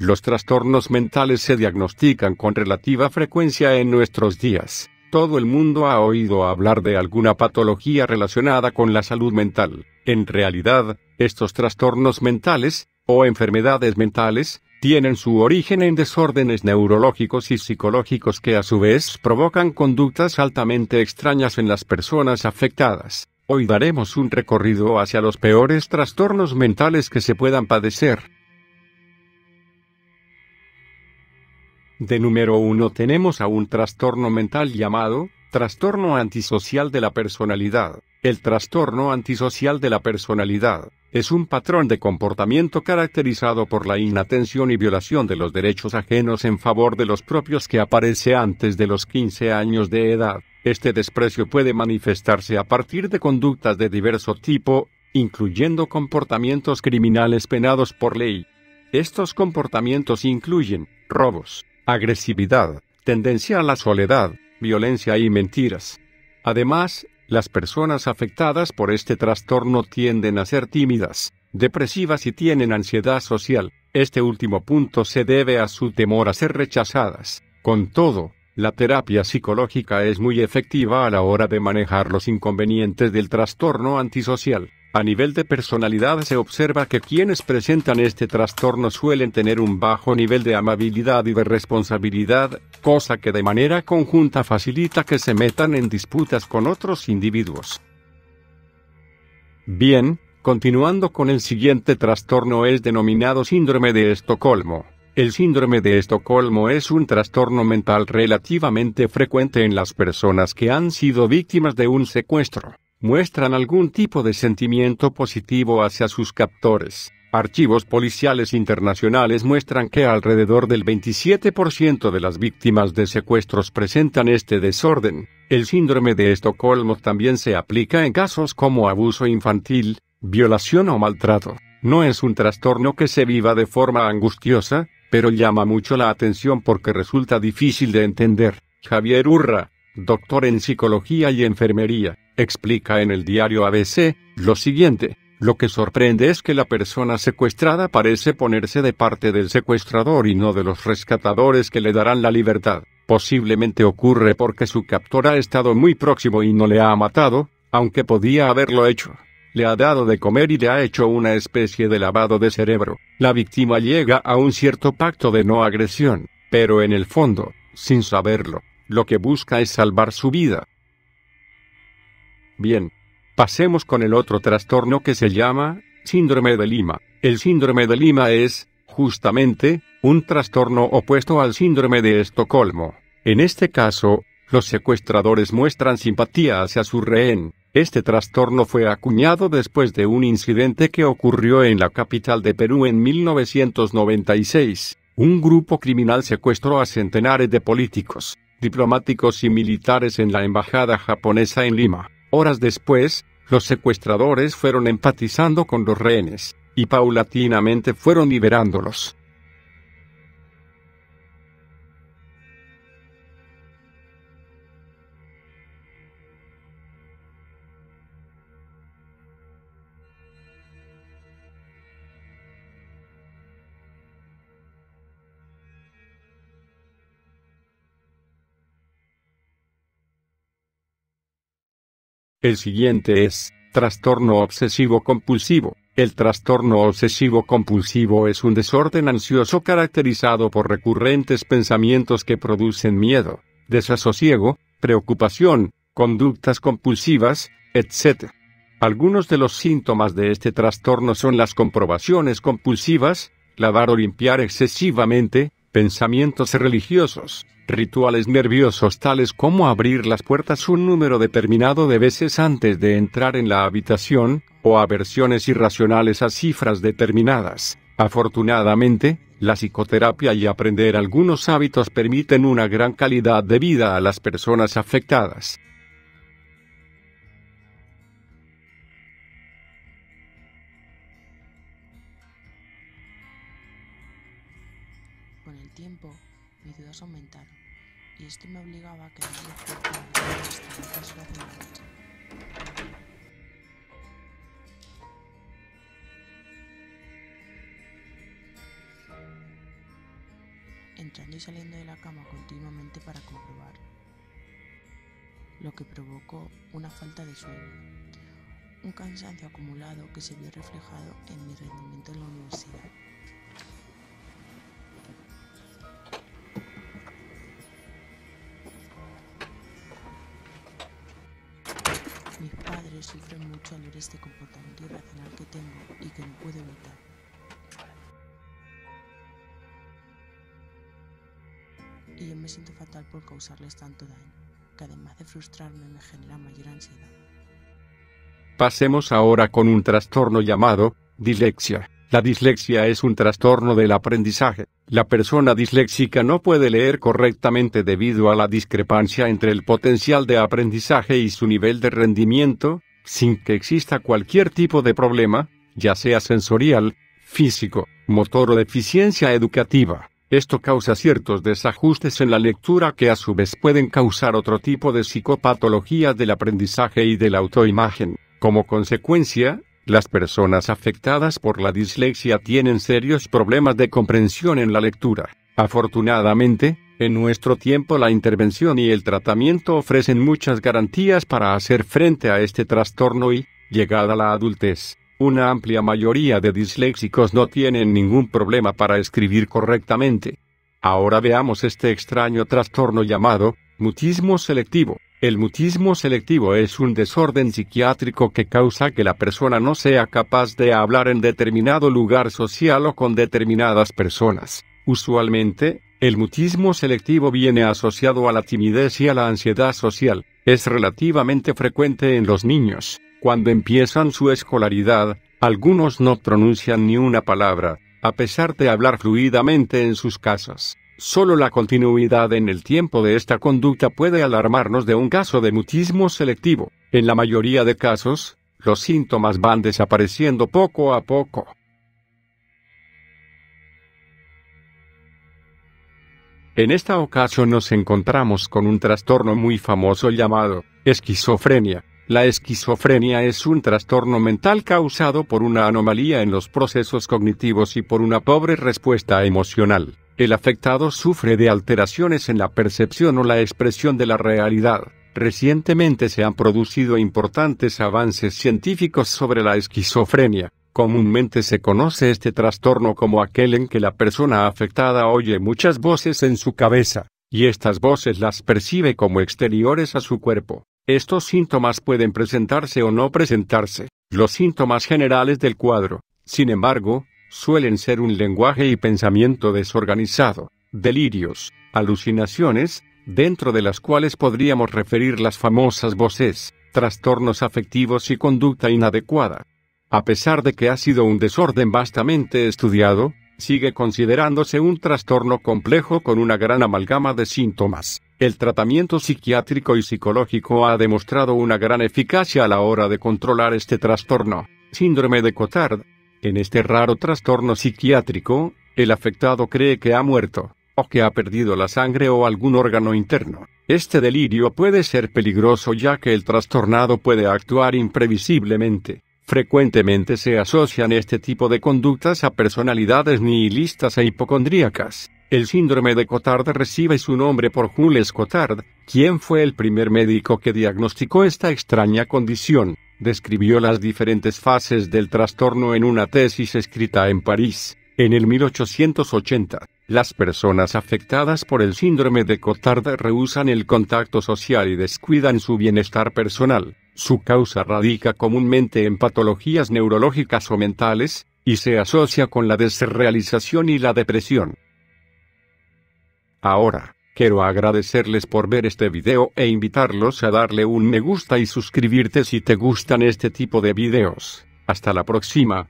Los trastornos mentales se diagnostican con relativa frecuencia en nuestros días. Todo el mundo ha oído hablar de alguna patología relacionada con la salud mental. En realidad, estos trastornos mentales, o enfermedades mentales, tienen su origen en desórdenes neurológicos y psicológicos que a su vez provocan conductas altamente extrañas en las personas afectadas. Hoy daremos un recorrido hacia los peores trastornos mentales que se puedan padecer. De número 1 tenemos a un trastorno mental llamado trastorno antisocial de la personalidad. El trastorno antisocial de la personalidad es un patrón de comportamiento caracterizado por la inatención y violación de los derechos ajenos en favor de los propios que aparece antes de los 15 años de edad. Este desprecio puede manifestarse a partir de conductas de diverso tipo, incluyendo comportamientos criminales penados por ley. Estos comportamientos incluyen robos, agresividad, tendencia a la soledad, violencia y mentiras. Además, las personas afectadas por este trastorno tienden a ser tímidas, depresivas y tienen ansiedad social. Este último punto se debe a su temor a ser rechazadas. Con todo, la terapia psicológica es muy efectiva a la hora de manejar los inconvenientes del trastorno antisocial. A nivel de personalidad se observa que quienes presentan este trastorno suelen tener un bajo nivel de amabilidad y de responsabilidad, cosa que de manera conjunta facilita que se metan en disputas con otros individuos. Bien, continuando con el siguiente trastorno es denominado síndrome de Estocolmo. El síndrome de Estocolmo es un trastorno mental relativamente frecuente en las personas que han sido víctimas de un secuestro. Muestran algún tipo de sentimiento positivo hacia sus captores. Archivos policiales internacionales muestran que alrededor del 27% de las víctimas de secuestros presentan este desorden. El síndrome de Estocolmo también se aplica en casos como abuso infantil, violación o maltrato. No es un trastorno que se viva de forma angustiosa, pero llama mucho la atención porque resulta difícil de entender. Javier Urra, doctor en psicología y enfermería, explica en el diario ABC lo siguiente: lo que sorprende es que la persona secuestrada parece ponerse de parte del secuestrador y no de los rescatadores que le darán la libertad. Posiblemente ocurre porque su captor ha estado muy próximo y no le ha matado, aunque podía haberlo hecho. Le ha dado de comer y le ha hecho una especie de lavado de cerebro. La víctima llega a un cierto pacto de no agresión, pero en el fondo, sin saberlo, lo que busca es salvar su vida. Bien, pasemos con el otro trastorno que se llama síndrome de Lima. El síndrome de Lima es, justamente, un trastorno opuesto al síndrome de Estocolmo. En este caso, los secuestradores muestran simpatía hacia su rehén. Este trastorno fue acuñado después de un incidente que ocurrió en la capital de Perú en 1996. Un grupo criminal secuestró a centenares de políticos, diplomáticos y militares en la embajada japonesa en Lima. Horas después, los secuestradores fueron empatizando con los rehenes, y paulatinamente fueron liberándolos. El siguiente es trastorno obsesivo-compulsivo. El trastorno obsesivo-compulsivo es un desorden ansioso caracterizado por recurrentes pensamientos que producen miedo, desasosiego, preocupación, conductas compulsivas, etc. Algunos de los síntomas de este trastorno son las comprobaciones compulsivas, lavar o limpiar excesivamente, pensamientos religiosos, rituales nerviosos tales como abrir las puertas un número determinado de veces antes de entrar en la habitación, o aversiones irracionales a cifras determinadas. Afortunadamente, la psicoterapia y aprender algunos hábitos permiten una gran calidad de vida a las personas afectadas. Con el tiempo, mis dudas aumentaron, y esto me obligaba a quedarme despierta hasta altas horas de la noche. trasnochando y saliendo de la cama continuamente para comprobarlo, lo que provocó una falta de sueño, un cansancio acumulado que se vio reflejado en mi rendimiento en la universidad. Mis padres sufren mucho al ver este comportamiento irracional que tengo y que no puedo evitar. Y yo me siento fatal por causarles tanto daño, que además de frustrarme me genera mayor ansiedad. Pasemos ahora con un trastorno llamado dislexia. La dislexia es un trastorno del aprendizaje. La persona disléxica no puede leer correctamente debido a la discrepancia entre el potencial de aprendizaje y su nivel de rendimiento, sin que exista cualquier tipo de problema, ya sea sensorial, físico, motor o deficiencia educativa. Esto causa ciertos desajustes en la lectura que a su vez pueden causar otro tipo de psicopatologías del aprendizaje y de la autoimagen. Como consecuencia, las personas afectadas por la dislexia tienen serios problemas de comprensión en la lectura. Afortunadamente, en nuestro tiempo la intervención y el tratamiento ofrecen muchas garantías para hacer frente a este trastorno y, llegada la adultez, una amplia mayoría de disléxicos no tienen ningún problema para escribir correctamente. Ahora veamos este extraño trastorno llamado mutismo selectivo. El mutismo selectivo es un desorden psiquiátrico que causa que la persona no sea capaz de hablar en determinado lugar social o con determinadas personas. Usualmente, el mutismo selectivo viene asociado a la timidez y a la ansiedad social. Es relativamente frecuente en los niños. Cuando empiezan su escolaridad, algunos no pronuncian ni una palabra, a pesar de hablar fluidamente en sus casas. Solo la continuidad en el tiempo de esta conducta puede alarmarnos de un caso de mutismo selectivo. En la mayoría de casos, los síntomas van desapareciendo poco a poco. En esta ocasión nos encontramos con un trastorno muy famoso llamado esquizofrenia. La esquizofrenia es un trastorno mental causado por una anomalía en los procesos cognitivos y por una pobre respuesta emocional. El afectado sufre de alteraciones en la percepción o la expresión de la realidad. Recientemente se han producido importantes avances científicos sobre la esquizofrenia. Comúnmente se conoce este trastorno como aquel en que la persona afectada oye muchas voces en su cabeza, y estas voces las percibe como exteriores a su cuerpo. Estos síntomas pueden presentarse o no presentarse. Los síntomas generales del cuadro, sin embargo, suelen ser un lenguaje y pensamiento desorganizado, delirios, alucinaciones, dentro de las cuales podríamos referir las famosas voces, trastornos afectivos y conducta inadecuada. A pesar de que ha sido un desorden vastamente estudiado, sigue considerándose un trastorno complejo con una gran amalgama de síntomas. El tratamiento psiquiátrico y psicológico ha demostrado una gran eficacia a la hora de controlar este trastorno. Síndrome de Cotard. En este raro trastorno psiquiátrico, el afectado cree que ha muerto, o que ha perdido la sangre o algún órgano interno. Este delirio puede ser peligroso ya que el trastornado puede actuar imprevisiblemente. Frecuentemente se asocian este tipo de conductas a personalidades nihilistas e hipocondríacas. El síndrome de Cotard recibe su nombre por Jules Cotard, quien fue el primer médico que diagnosticó esta extraña condición. Describió las diferentes fases del trastorno en una tesis escrita en París, en el 1880. Las personas afectadas por el síndrome de Cotard rehúsan el contacto social y descuidan su bienestar personal. Su causa radica comúnmente en patologías neurológicas o mentales, y se asocia con la desrealización y la depresión. Ahora, quiero agradecerles por ver este video e invitarlos a darle un me gusta y suscribirte si te gustan este tipo de videos. Hasta la próxima.